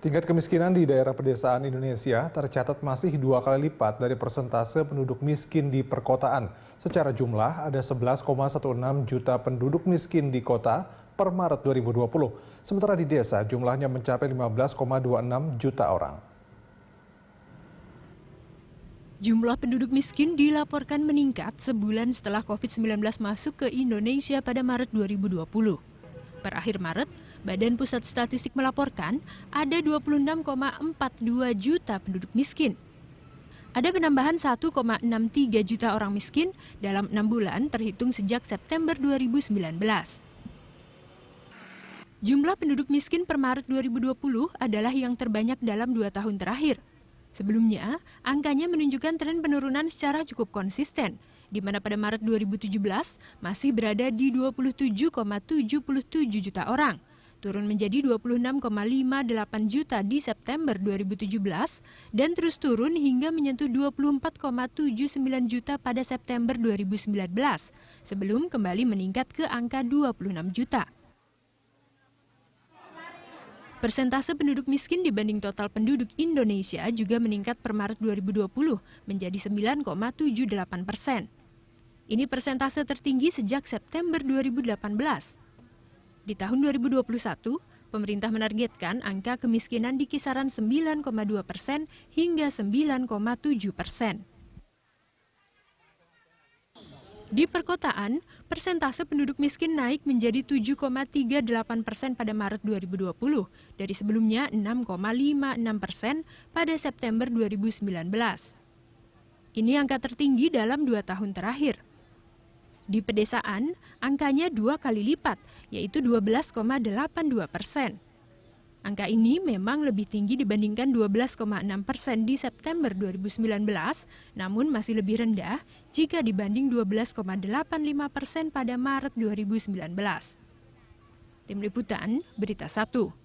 Tingkat kemiskinan di daerah pedesaan Indonesia tercatat masih 2 kali lipat dari persentase penduduk miskin di perkotaan. Secara jumlah, ada 11,16 juta penduduk miskin di kota per Maret 2020. Sementara di desa, jumlahnya mencapai 15,26 juta orang. Jumlah penduduk miskin dilaporkan meningkat sebulan setelah COVID-19 masuk ke Indonesia pada Maret 2020. Per akhir Maret, Badan Pusat Statistik melaporkan ada 26,42 juta penduduk miskin. Ada penambahan 1,63 juta orang miskin dalam 6 bulan terhitung sejak September 2019. Jumlah penduduk miskin per Maret 2020 adalah yang terbanyak dalam 2 tahun terakhir. Sebelumnya, angkanya menunjukkan tren penurunan secara cukup konsisten, di mana pada Maret 2017 masih berada di 27,77 juta orang, turun menjadi 26,58 juta di September 2017, dan terus turun hingga menyentuh 24,79 juta pada September 2019, sebelum kembali meningkat ke angka 26 juta. Persentase penduduk miskin dibanding total penduduk Indonesia juga meningkat per Maret 2020 menjadi 9,78%. Ini persentase tertinggi sejak September 2018. Di tahun 2021, pemerintah menargetkan angka kemiskinan di kisaran 9,2% hingga 9,7%. Di perkotaan, persentase penduduk miskin naik menjadi 7,38% pada Maret 2020 dari sebelumnya 6,56% pada September 2019. Ini angka tertinggi dalam 2 tahun terakhir. Di pedesaan, angkanya 2 kali lipat, yaitu 12,82%. Angka ini memang lebih tinggi dibandingkan 12,6% di September 2019, namun masih lebih rendah jika dibanding 12,85% pada Maret 2019. Tim Liputan, Berita 1.